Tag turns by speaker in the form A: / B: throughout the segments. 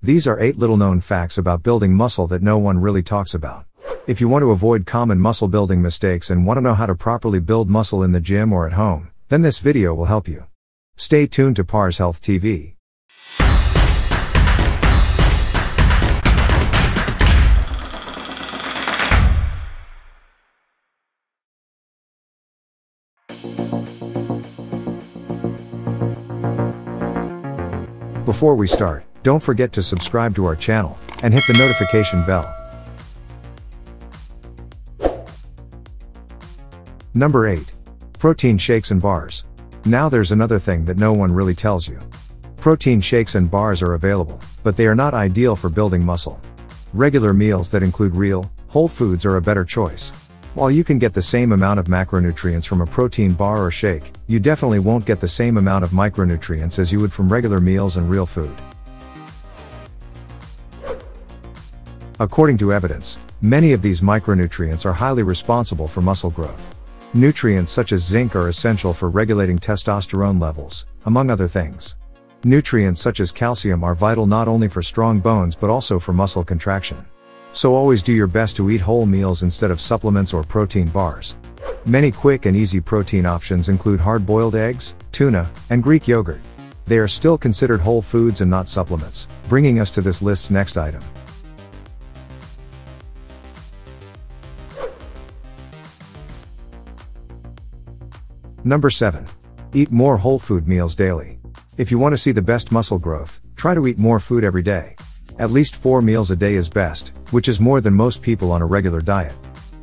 A: These are 8 little-known facts about building muscle that no one really talks about. If you want to avoid common muscle building mistakes and want to know how to properly build muscle in the gym or at home, then this video will help you. Stay tuned to parshealthTV. Before we start, don't forget to subscribe to our channel and hit the notification bell. Number 8. Protein shakes and bars. Now there's another thing that no one really tells you. Protein shakes and bars are available, but they are not ideal for building muscle. Regular meals that include real, whole foods are a better choice. While you can get the same amount of macronutrients from a protein bar or shake, you definitely won't get the same amount of micronutrients as you would from regular meals and real food. According to evidence, many of these micronutrients are highly responsible for muscle growth. Nutrients such as zinc are essential for regulating testosterone levels, among other things. Nutrients such as calcium are vital not only for strong bones but also for muscle contraction. So always do your best to eat whole meals instead of supplements or protein bars. Many quick and easy protein options include hard-boiled eggs, tuna, and Greek yogurt. They are still considered whole foods and not supplements, bringing us to this list's next item. Number 7. Eat more whole food meals daily. If you want to see the best muscle growth, try to eat more food every day. At least 4 meals a day is best, which is more than most people on a regular diet.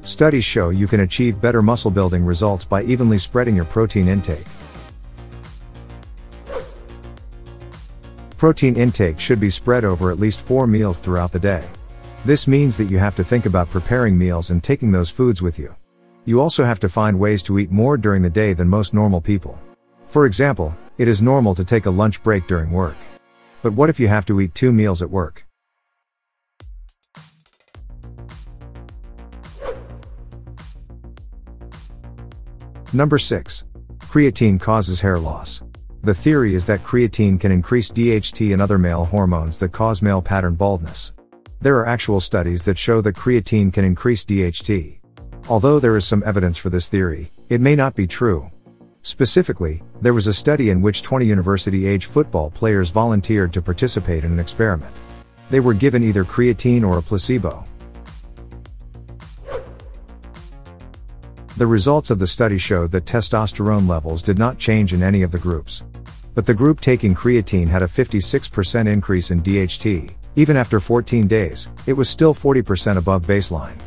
A: Studies show you can achieve better muscle building results by evenly spreading your protein intake. Protein intake should be spread over at least 4 meals throughout the day. This means that you have to think about preparing meals and taking those foods with you. You also have to find ways to eat more during the day than most normal people. For example, it is normal to take a lunch break during work. But what if you have to eat 2 meals at work? Number 6. Creatine causes hair loss. The theory is that creatine can increase DHT and other male hormones that cause male pattern baldness. There are actual studies that show that creatine can increase DHT. Although there is some evidence for this theory, it may not be true. Specifically, there was a study in which 20 university-age football players volunteered to participate in an experiment. They were given either creatine or a placebo. The results of the study showed that testosterone levels did not change in any of the groups. But the group taking creatine had a 56% increase in DHT. Even after 14 days, it was still 40% above baseline.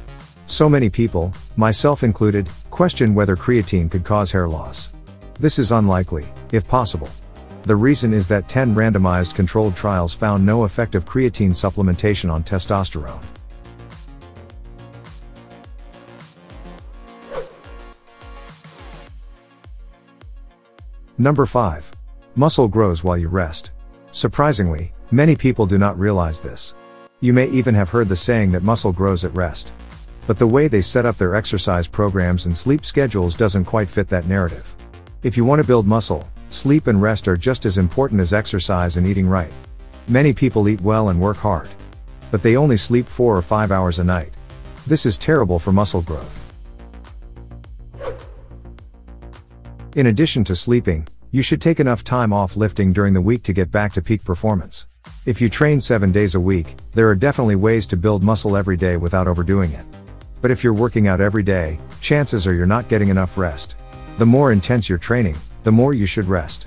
A: So many people, myself included, question whether creatine could cause hair loss. This is unlikely, if possible. The reason is that 10 randomized controlled trials found no effect of creatine supplementation on testosterone. Number 5. Muscle grows while you rest. Surprisingly, many people do not realize this. You may even have heard the saying that muscle grows at rest. But the way they set up their exercise programs and sleep schedules doesn't quite fit that narrative. If you want to build muscle, sleep and rest are just as important as exercise and eating right. Many people eat well and work hard. But they only sleep 4 or 5 hours a night. This is terrible for muscle growth. In addition to sleeping, you should take enough time off lifting during the week to get back to peak performance. If you train 7 days a week, there are definitely ways to build muscle every day without overdoing it. But if you're working out every day, chances are you're not getting enough rest. The more intense your training, the more you should rest.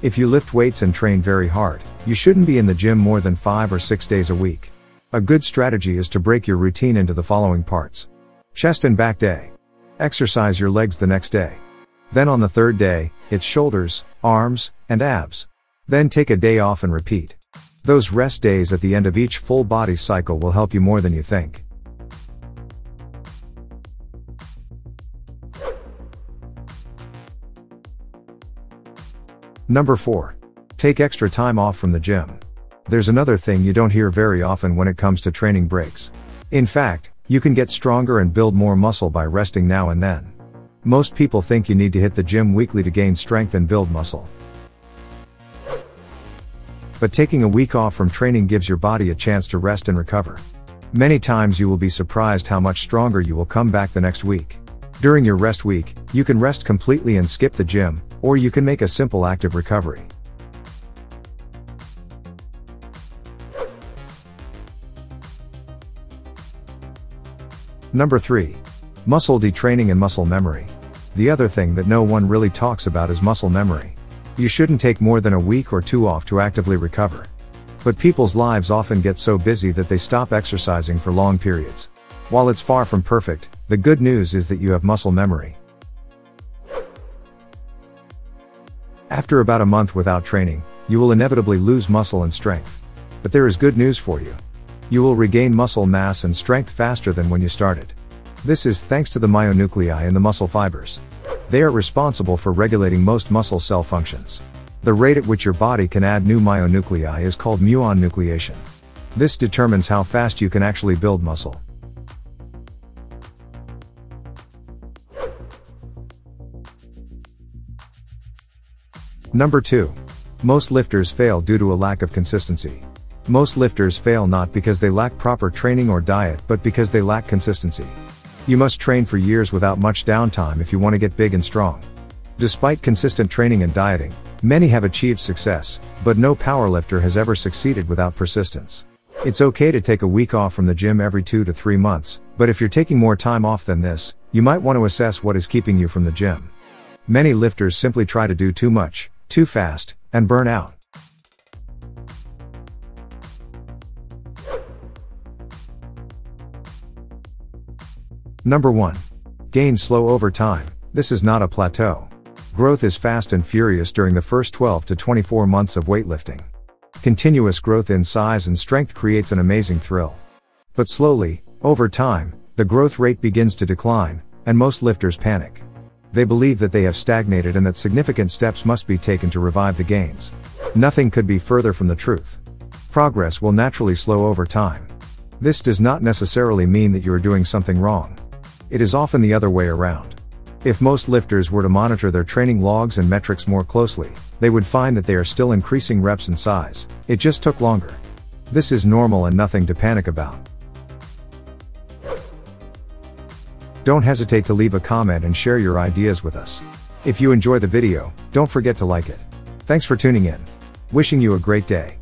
A: If you lift weights and train very hard, you shouldn't be in the gym more than 5 or 6 days a week. A good strategy is to break your routine into the following parts. Chest and back day. Exercise your legs the next day. Then on the third day, it's shoulders, arms, and abs. Then take a day off and repeat. Those rest days at the end of each full body cycle will help you more than you think. Number 4. Take extra time off from the gym. There's another thing you don't hear very often when it comes to training breaks. In fact, you can get stronger and build more muscle by resting now and then. Most people think you need to hit the gym weekly to gain strength and build muscle. But taking a week off from training gives your body a chance to rest and recover. Many times you will be surprised how much stronger you will come back the next week. During your rest week, you can rest completely and skip the gym, or you can make a simple active recovery. Number 3. Muscle detraining and muscle memory. The other thing that no one really talks about is muscle memory. You shouldn't take more than a week or 2 off to actively recover. But people's lives often get so busy that they stop exercising for long periods. While it's far from perfect, the good news is that you have muscle memory. After about a month without training, you will inevitably lose muscle and strength. But there is good news for you. You will regain muscle mass and strength faster than when you started. This is thanks to the myonuclei in the muscle fibers. They are responsible for regulating most muscle cell functions. The rate at which your body can add new myonuclei is called muon nucleation. This determines how fast you can actually build muscle. Number 2. Most lifters fail due to a lack of consistency. Most lifters fail not because they lack proper training or diet, but because they lack consistency. You must train for years without much downtime if you want to get big and strong. Despite consistent training and dieting, many have achieved success, but no powerlifter has ever succeeded without persistence. It's okay to take a week off from the gym every 2 to 3 months, but if you're taking more time off than this, you might want to assess what is keeping you from the gym. Many lifters simply try to do too much, too fast, and burn out. Number 1. Gain slow over time. This is not a plateau. Growth is fast and furious during the first 12 to 24 months of weightlifting. Continuous growth in size and strength creates an amazing thrill. But slowly, over time, the growth rate begins to decline, and most lifters panic. They believe that they have stagnated and that significant steps must be taken to revive the gains. Nothing could be further from the truth. Progress will naturally slow over time. This does not necessarily mean that you are doing something wrong. It is often the other way around. If most lifters were to monitor their training logs and metrics more closely, they would find that they are still increasing reps and size. It just took longer. This is normal and nothing to panic about. Don't hesitate to leave a comment and share your ideas with us. If you enjoy the video, don't forget to like it. Thanks for tuning in. Wishing you a great day.